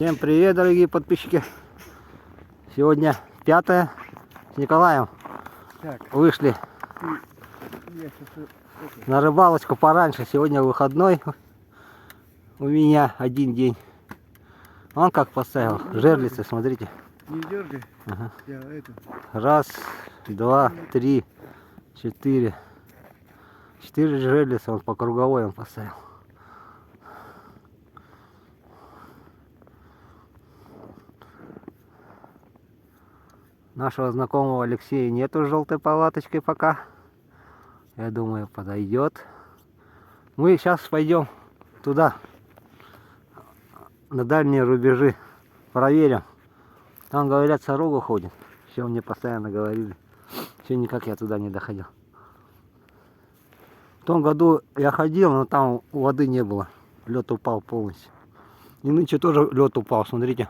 Всем привет, дорогие подписчики! Сегодня 5 с Николаем. Так, Вышли я сейчас на рыбалочку пораньше. Сегодня выходной. У меня один день. Он как поставил. Жерлицы, смотрите. не дергай. Ага. Я это. Раз, два, три, четыре. 4 жерлицы он по круговой он поставил. Нашего знакомого Алексея нету с желтой палаточкой пока. Я думаю, подойдет. Мы сейчас пойдем туда, на дальние рубежи, проверим. Там, говорят, сорога ходит. Все мне постоянно говорили. Все никак я туда не доходил. В том году я ходил, но там воды не было. Лед упал полностью. И нынче тоже лед упал, смотрите.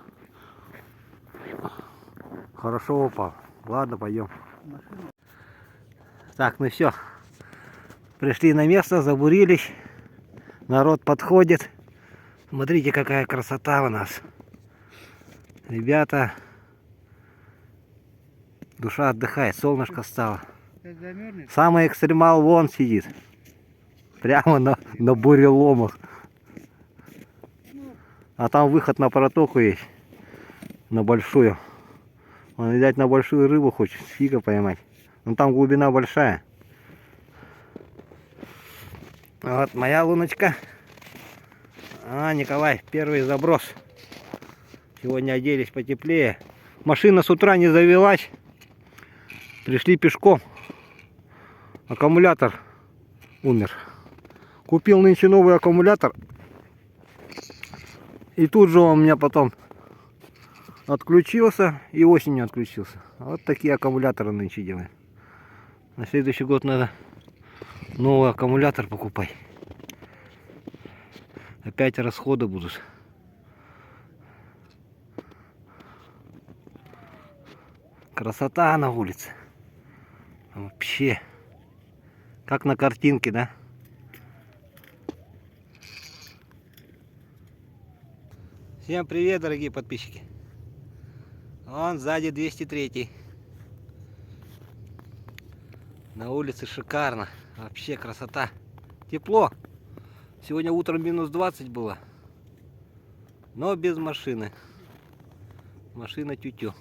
Хорошо упал. Ладно, пойдем. Так, ну все. Пришли на место, забурились. Народ подходит. Смотрите, какая красота у нас. Ребята, душа отдыхает, солнышко стало. Самый экстремал вон сидит. Прямо на буреломах. А там выход на протоку есть. На большую. Он, видать, на большую рыбу хочет. Фига поймать. Но там глубина большая. Вот моя луночка. А, Николай, первый заброс. Сегодня оделись потеплее. Машина с утра не завелась. Пришли пешком. Аккумулятор умер. Купил нынче новый аккумулятор. И тут же он у меня потом отключился и осенью отключился. Вот такие аккумуляторы нынче делаем. На следующий год надо новый аккумулятор покупать. Опять расходы будут. Красота на улице. Вообще. Как на картинке, да? Всем привет, дорогие подписчики. Вон сзади 203. На улице шикарно. Вообще красота. Тепло. Сегодня утром минус 20 было. Но без машины. Машина тю-тю.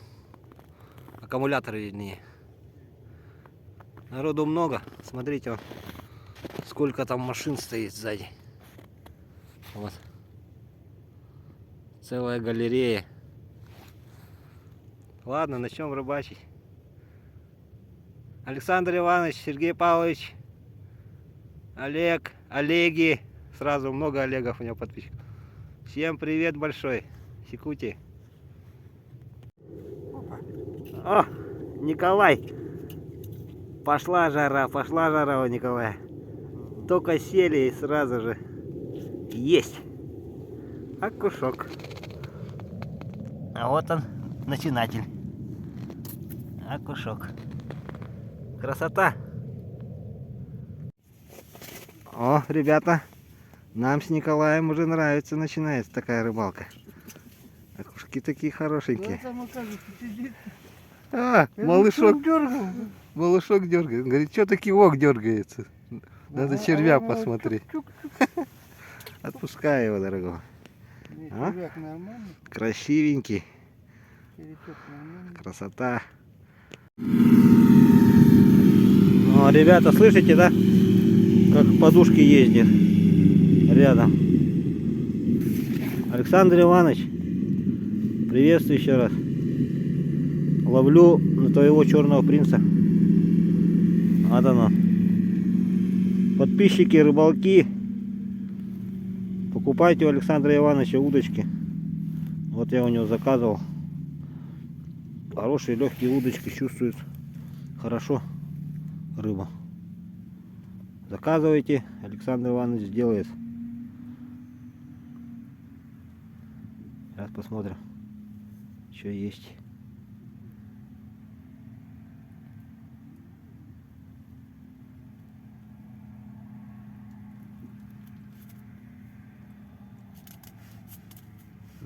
Аккумуляторы виднее. Народу много. Смотрите, вон, сколько там машин стоит сзади. Вот. Целая галерея. Ладно, начнем рыбачить. Александр Иванович, Сергей Павлович, Олег, Олеги. Сразу много Олегов у меня подписчиков. Всем привет большой. Якутии. О, Николай. Пошла жара у Николая. Только сели и сразу же есть. Окушок. А вот он, начинатель. Окушок. Красота. О, ребята, нам с Николаем уже нравится, начинается такая рыбалка. Окушки такие хорошенькие. А, малышок. Малышок дергает. Он говорит, что-то кивок дергается. Надо червя посмотреть. Отпускай его, дорогого. А? Красивенький. Красота. Ну, ребята, слышите, да? Как подушки ездят рядом. Александр Иванович, приветствую еще раз. Ловлю на твоего черного принца. Вот оно. Подписчики, рыбалки, покупайте у Александра Ивановича удочки. Вот я у него заказывал. Хорошие легкие удочки, чувствуют хорошо рыбу. Заказывайте, Александр Иванович сделает. Сейчас посмотрим, что есть.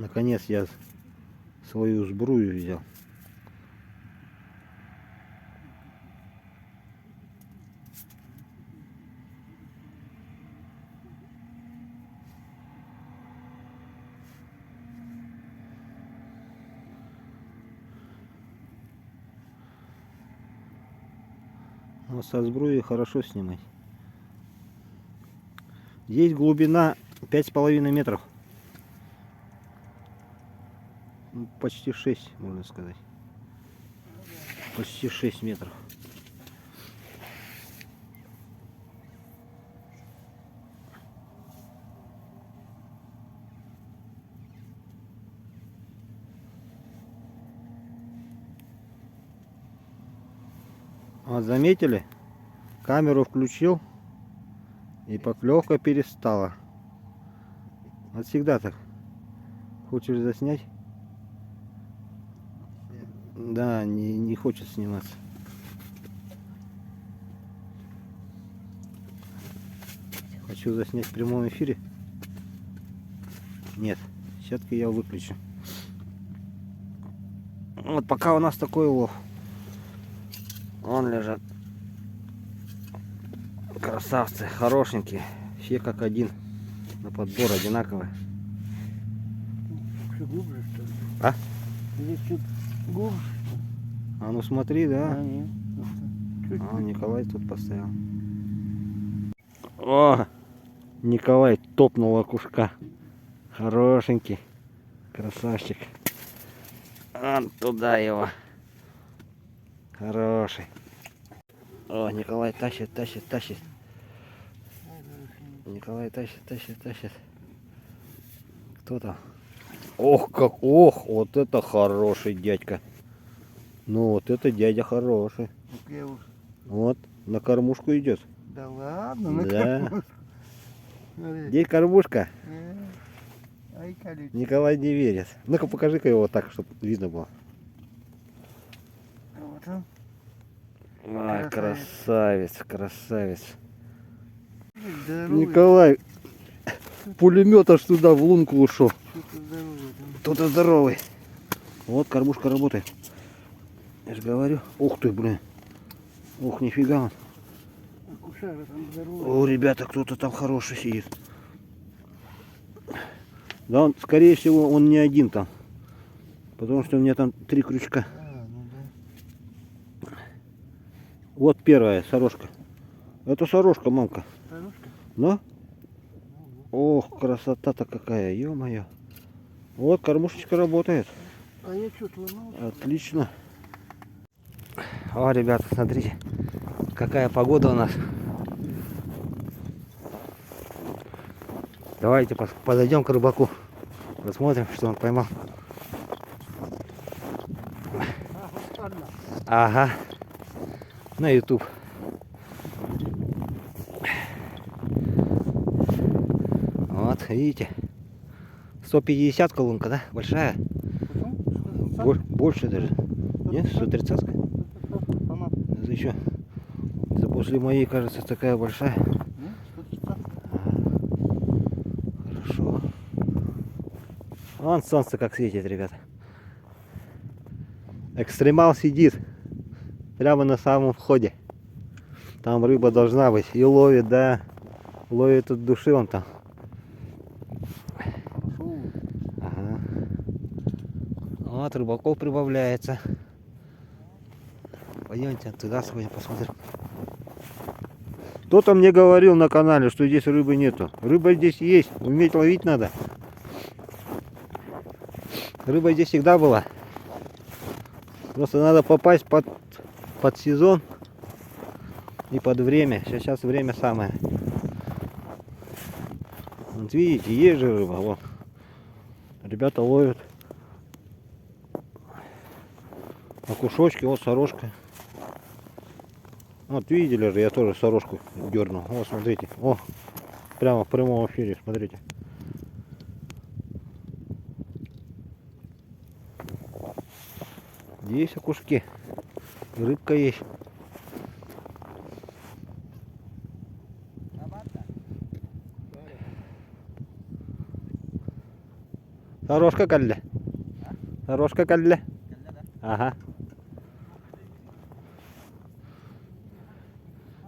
Наконец я свою сбрую взял. Вот со сбруей хорошо снимать. Здесь глубина 5,5 метров. Ну, почти 6, можно сказать. Почти 6 метров. Вот заметили? Камеру включил, и поклевка перестала. Вот всегда так. Хочешь заснять? Да, не хочет сниматься. Хочу заснять в прямом эфире. Нет, сетки я выключу. Вот пока у нас такой улов. Он лежат. Красавцы, хорошенькие. Все как один. На подбор одинаковые. Что, глубже, что ли? А? Здесь чуть глубже. А ну смотри, да. А, нет. Чуть. А, Николай тут поставил. О! Николай топнул окушка. Хорошенький. Красавчик. Вон туда его. Хороший. О, Николай тащит, тащит, тащит. Николай тащит, тащит, тащит. Кто там? Ох, как, ох, вот это хороший дядька. Ну вот это дядя хороший. Ну, я уж... Вот, на кормушку идет. Да ладно, ну Да. как? Смотри. Где кормушка? Ай, колючий. Николай не верит. Ну-ка покажи-ка его так, чтобы видно было. Вот он. Ай, Красавец. красавец, красавец. Здоровый. Николай, пулемет аж туда в лунку ушел. Что-то здоровый. Там. Кто-то здоровый. Вот кормушка работает. Я же говорю. Ух ты, блин. Ух, нифига он. Акушера там здоровый. О, ребята, кто-то там хороший сидит. Да, он, скорее всего, он не один там. Потому что у меня там 3 крючка. А, ну да. Вот первая сорожка. Это сорожка, мамка. Старушка? Ну? Ох, красота-то какая, ё-моё. Вот кормушечка работает. А я что-то ломался. Отлично. О, ребята, смотрите, какая погода у нас. Давайте подойдем к рыбаку. Посмотрим, что он поймал. Ага. На YouTube. Вот, видите. 150 колонка, да? Большая? Больше даже. Нет, 130. Это еще. Это после моей, кажется, такая большая. Хорошо. Вон солнце как светит, ребята. Экстремал сидит прямо на самом входе. Там рыба должна быть. И ловит, да. Ловит от души он там. Ага. Вот рыбаков прибавляется. Пойдемте туда сегодня посмотрим. Кто-то мне говорил на канале, что здесь рыбы нету. Рыба здесь есть. Уметь ловить надо. Рыба здесь всегда была. Просто надо попасть под сезон и под время. Сейчас время самое. Вот видите, есть же рыба. Вот. Ребята ловят. Окушочки, вот сорожка. Вот видели же, я тоже сорожку дернул. Вот смотрите. О, прямо в прямом эфире, смотрите. Есть окушки. И рыбка есть. Хорошка калля. Хорошка калля. Ага.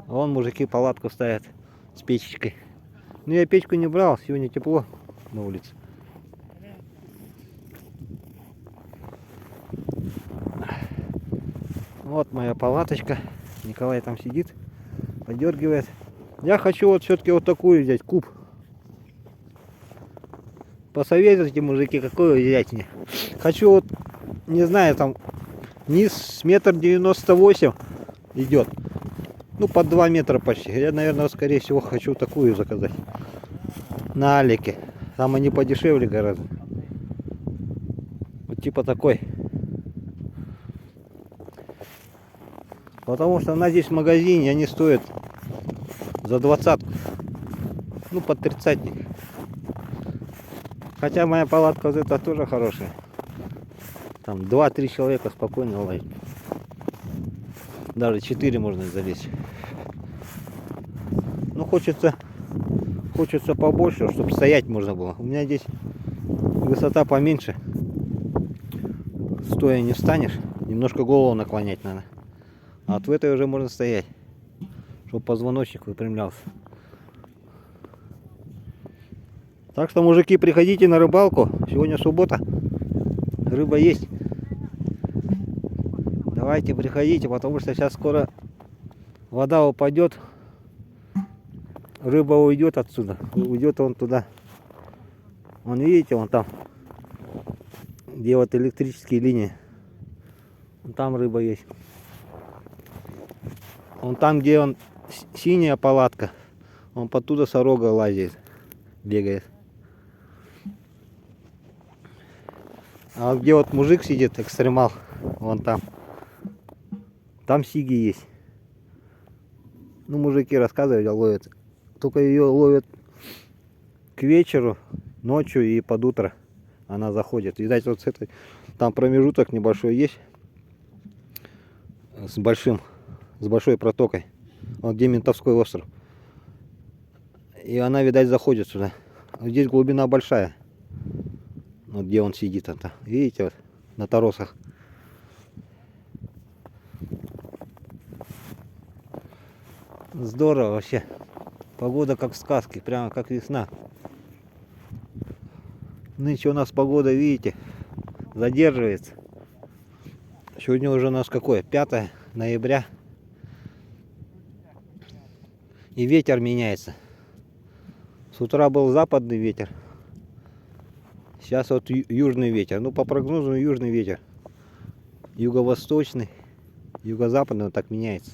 Вон мужики палатку ставят с печечкой. Ну я печку не брал, сегодня тепло на улице. Вот моя палаточка. Николай там сидит, подергивает. Я хочу вот все-таки вот такую взять, куб. Посоветуйте, мужики, какую взять мне. Хочу вот, не знаю, там низ 1,98 м идет. Ну, под 2 метра почти. Я, наверное, скорее всего, хочу такую заказать. На Алике. Там они подешевле гораздо. Вот типа такой. Потому что она здесь в магазине, они стоят за 20. Ну, под 30. Хотя моя палатка вот эта тоже хорошая. Там 2-3 человека спокойно ловить. Даже 4 можно залезть. Ну, хочется побольше, чтобы стоять можно было. У меня здесь высота поменьше. Стоя не встанешь. Немножко голову наклонять надо. А вот в этой уже можно стоять, чтобы позвоночник выпрямлялся. Так что, мужики, приходите на рыбалку. Сегодня суббота. Рыба есть. Давайте приходите, потому что сейчас скоро вода упадет. Рыба уйдет отсюда. Уйдет он туда. Вон, видите, вон там, где вот электрические линии. Вон там рыба есть. Вон там, где он синяя палатка. Он подтуда сорога лазит, бегает. А вот где вот мужик сидит, экстремал, вон там. Там сиги есть. Ну, мужики рассказывают, ловят. Только ее ловят к вечеру, ночью и под утро она заходит. Видать, вот с этой, там промежуток небольшой есть. С большой протокой. Вот где Ментовской остров. И она, видать, заходит сюда. Вот здесь глубина большая. Вот где он сидит. Это. Видите, вот на торосах. Здорово вообще. Погода как в сказке, прямо как весна. Нынче у нас погода, видите, задерживается. Сегодня уже у нас какое? 5 ноября. И ветер меняется. С утра был западный ветер. Сейчас вот южный ветер. Ну, по прогнозу, южный ветер. Юго-восточный, юго-западный, вот так меняется.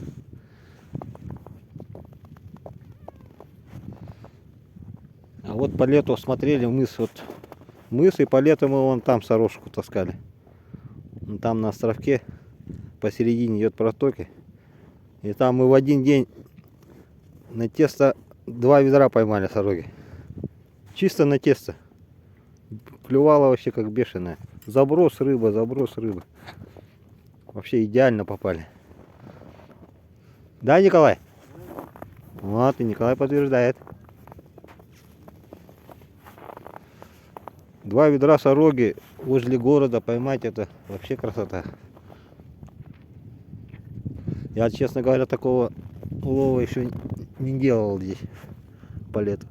А вот по лету смотрели мыс. Вот мыс, и по лету мы вон там сорожку таскали. Там на островке посередине идет протоки. И там мы в один день на тесто 2 ведра поймали сороги. Чисто на тесто. Клювало вообще как бешеное. Заброс рыба, заброс рыба. Вообще идеально попали. Да, Николай? Вот, и Николай подтверждает. 2 ведра сороги возле города поймать — это вообще красота. Я, честно говоря, такого улова еще не делал здесь по лету.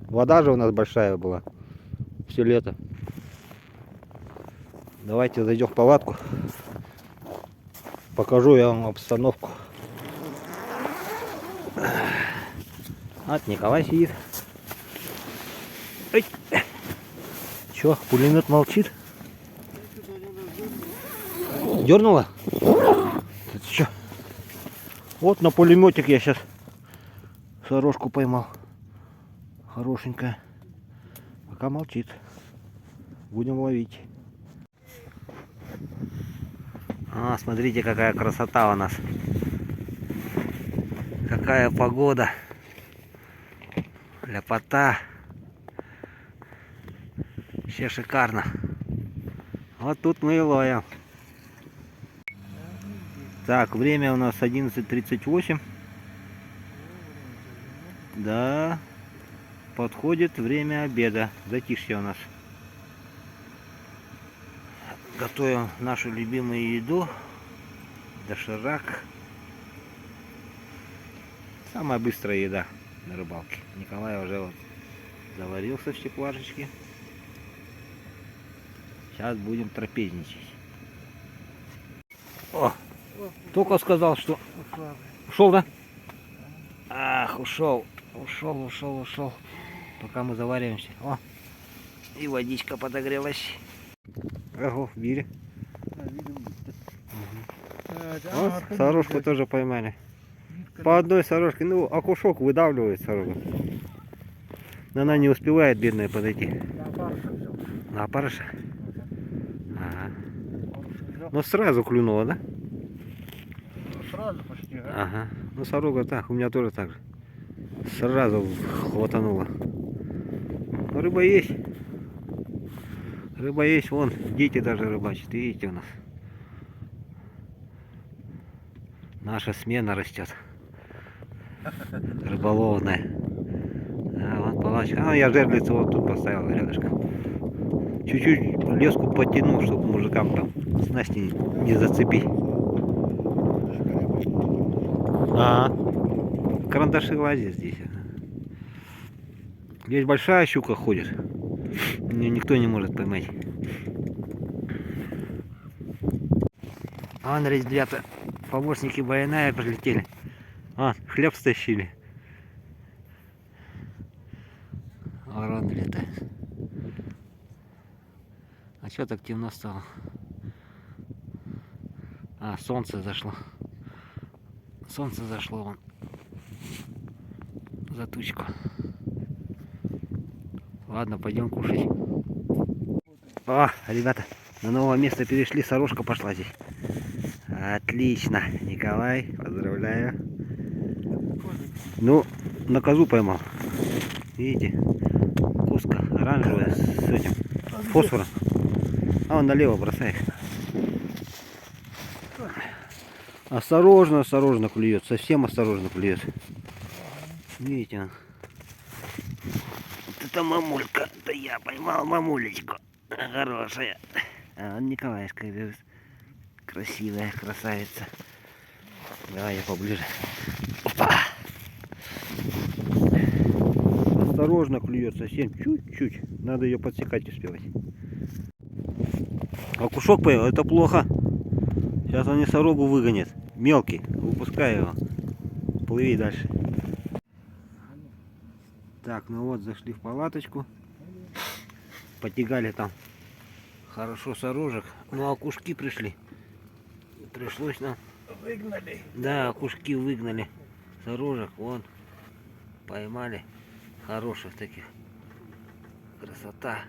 Вода же у нас большая была все лето. Давайте зайдем в палатку. Покажу я вам обстановку. Вот Николай сидит. Ой. Че, пулемет молчит? Дернула? Это что? Вот на пулеметик я сейчас сорожку поймал. Хорошенькая. Пока молчит. Будем ловить. А, смотрите, какая красота у нас. Какая погода. Ляпота. Вообще шикарно. Вот тут мы и ловим. Так, время у нас 11:38. Да. Подходит время обеда. Затишье у нас. Готовим нашу любимую еду. Доширак. Самая быстрая еда на рыбалке. Николай уже вот заварился в теплашечке. Сейчас будем трапезничать. О, только сказал, что Ушла. ушел, да? Ах, ушел. Пока мы завариваемся. О, и водичка подогрелась. Ого, били. А, видимо. Вот, сорожку тоже поймали. По одной сорожке, ну, окушок выдавливает сорожку. Но она не успевает, бедная, подойти. На опарыша? Ага. Ну, сразу клюнула, да? Сразу почти, а? Ага. Ну, сорога так, у меня тоже так же. Сразу хватанула. Но рыба есть. Рыба есть, вон, дети даже рыбачат, видите у нас. Наша смена растет. Рыболовная. А, вот палачка. А, я жерлицу вот тут поставил рядышком. Чуть-чуть леску подтянул, чтобы мужикам там снасти не зацепить. Ага. Карандаши лазят здесь. Здесь большая щука ходит. Ее никто не может поймать. А вон, ребята, помощники Баяная прилетели. А, хлеб стащили. Ворон летает. А что так темно стало? А, солнце зашло. Солнце зашло вон. За тучку. Ладно, пойдем кушать. О, ребята, на новое место перешли, сорожка пошла здесь. Отлично, Николай, поздравляю. Ну, на козу поймал. Видите, куска оранжевая с этим фосфором. А он налево бросает. Осторожно, осторожно клюет, совсем осторожно клюет. Видите, он. Вот это мамулька, это я поймал мамулечку. Хорошая. А он Николаевская лежит. Красивая красавица. Давай я поближе. Опа! Осторожно клюет, совсем чуть-чуть. Надо ее подсекать успевать. Окушок поел, это плохо. Сейчас он носорогу выгонит. Мелкий. Выпускай его. Плыви дальше. Так, ну вот, зашли в палаточку. Потягали там хорошо сорожек. Ну, окушки пришли. Пришлось нам... Выгнали. Да, окушки выгнали. Сорожек, вон. Поймали. Хороших таких. Красота.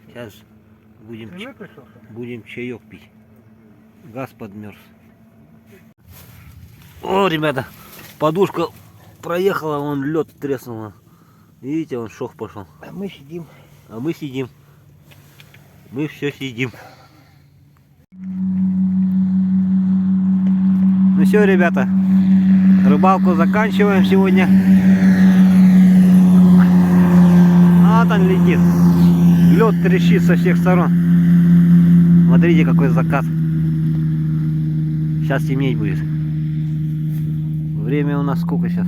Сейчас будем чаек пить. Газ подмерз. О, ребята, подушка проехала, вон лед треснул. Видите, вон шов пошел. А мы сидим. А мы сидим. Мы все сидим. Ну все, ребята, рыбалку заканчиваем сегодня. Вот он летит. Лед трещит со всех сторон. Смотрите, какой закат. Сейчас темнеть будет. Время у нас сколько сейчас?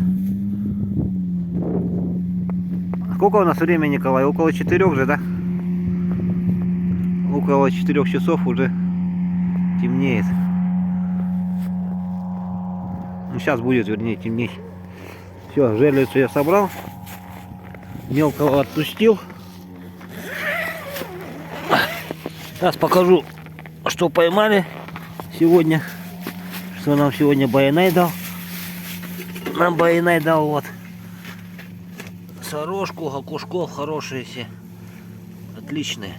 Сколько у нас время, Николай? Около 4 же, да? Около 4 часов уже темнеет. Ну, сейчас будет, вернее, темнеть. Все, жерлицу я собрал. Мелкого отпустил. Сейчас покажу, что поймали сегодня. Что нам сегодня Баянай дал. Нам Баянай дал вот сорожку, окушков хорошие все. Отличные.